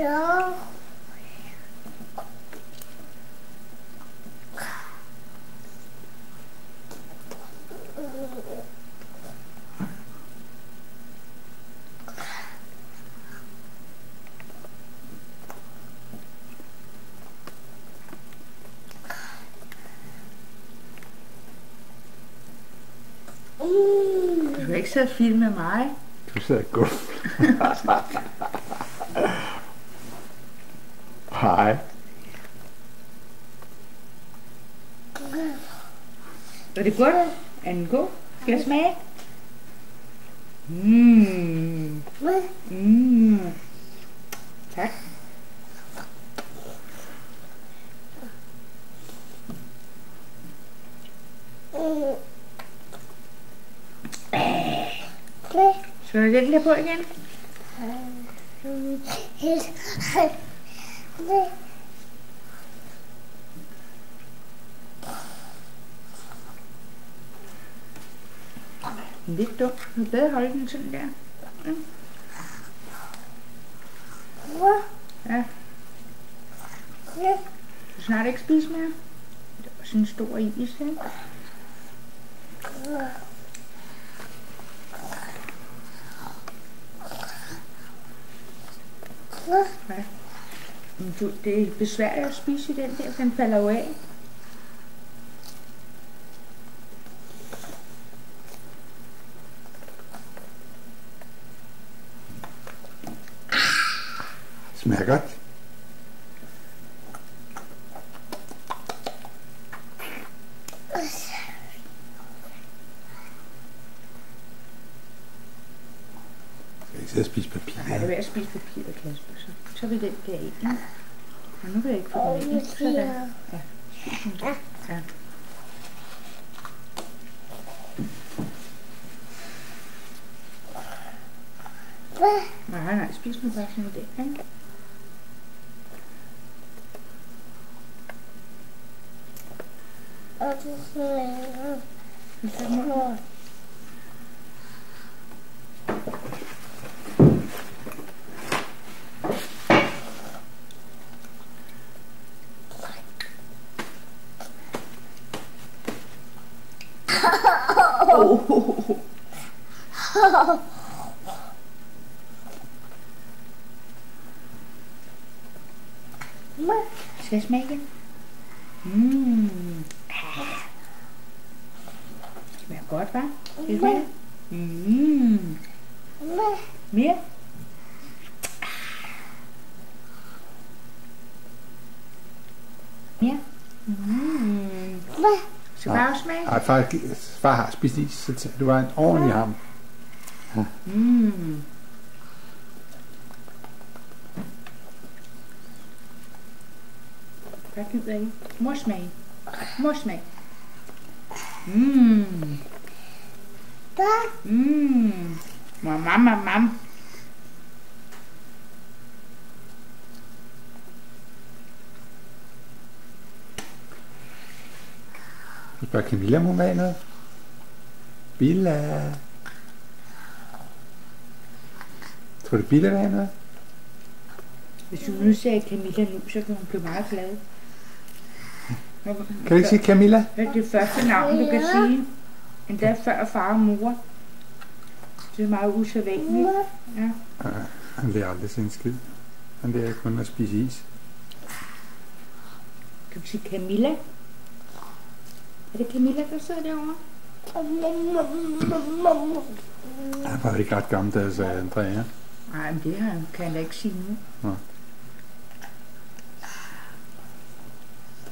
Du kan ikke sidde og filme med mig. Du sidder godt. Hej. Er det godt? Er den god? Skal jeg smage? Tak. Skal du den der på igen? Lidt dumt. Du kan bedre holde den sådan der. Ja. Du snart ikke spise mere. Det var sådan en stor is, ikke? Ja. Det er besværligt at spise i den der, den falder jo af. Smager godt. Skal ikke sidde og spise papir? Nej, det er ved at spise papir, Kasper. Så vil den der ind. Og nu vil jeg ikke få den ind. Sådan. Ja. Ja. Nej, spis nu bare sådan det, ikke? Og det smager. Skal jeg smage igen? Smager godt, hva'? Skal jeg smage? Mere? Mere? Skal jeg bare smage? Nej, far har spist is, så du var en ordentlig ham. Jeg gider ikke. Morsmag. Morsmag. Mam. Du spørger Camilla, må være noget? Billa. Tror du Billa vil have noget? Hvis du nu sagde Camilla nu, så kan hun blive meget glad. Kan du ikke sige Camilla? Det er det første navn, du kan sige. Endda før far og mor. Det er meget usædvanligt. Ja. Han lærer aldrig sin skid. Han lærer kun at spise is. Kan du sige Camilla? Er det Camilla, der sidder derovre? Han var ikke ret gammel, da jeg sagde Andrea. Nej, men det kan jeg da ikke sige nu. Nå.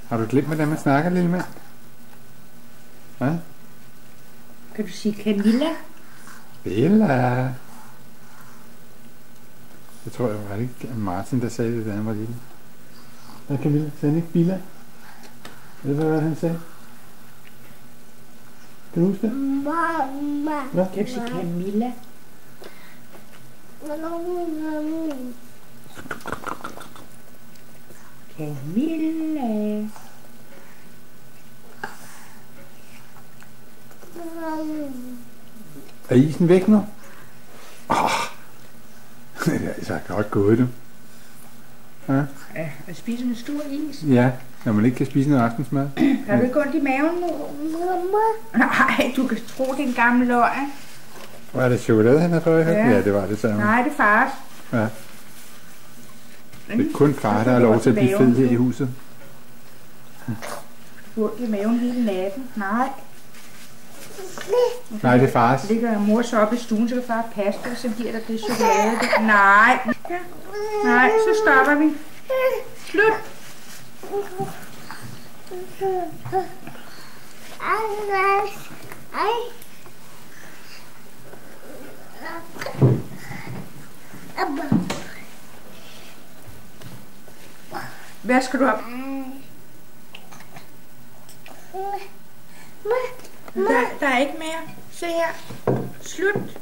Har du glemt, hvordan man snakker, lille mand? Hvad? Kan du sige Camilla? Bella. Jeg tror, det var ikke Martin, der sagde det, da han var lille. Hvad Camilla? Sagde han ikke Billa? Ved du, hvad han sagde? Kan du huske det? Mamma. Hvad? Kan du sige Camilla? Camilla. Er isen væk nu? Det er så godt gået, du. Ja. Ja, og spise en stor is. Ja, når man ikke kan spise noget aftensmad. Har du ikke ondt i maven nu? Mamma. Nej, du kan tro, det er en gammel løgn. Var det chokolade, han havde fået? Ja. Ja, det var det, sagde hun. Nej, det er fars. Ja. Det er kun far, der har lov til at blive fed her i huset. Ondt i maven hele natten. Nej. Nej, det er fars. Ligger mor så oppe i stuen, så kan far passe det, og så giver der det chokolade. Nej. Ja. Nej, så stopper vi. Slut. Hvad skal du op? Der er ikke mere. Se her. Slut.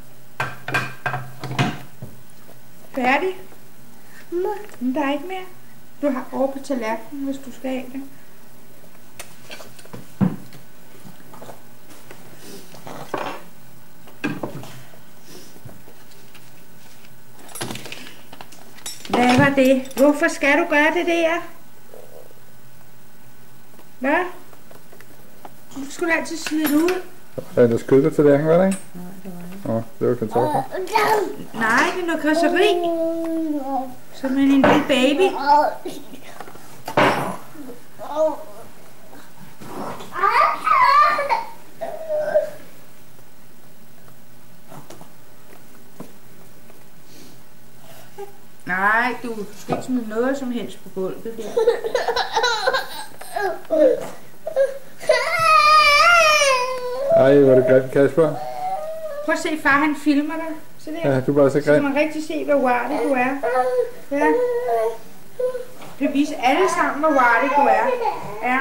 Færdig. Men der er ikke mere. Du har over på tallerkenen, hvis du skal have det. Hvad var det? Hvorfor skal du gøre det der? Hvad? Du skulle altid smide det ud. Er der skød på tallerkenen, var det ikke? Nej, det var ikke. Det var kartofler. Nej, det er noget krydseri. Som en lille baby. Nej, du skal ikke smide noget som helst på gulvet der. Ej, hvor er det grimt, Kasper. Prøv at se, far han filmer dig. Så der. Ja, du er bare så Så kan grim. man rigtig se, hvor uartig du er. Ja. Det viser alle sammen, hvor uartig du er. Ja.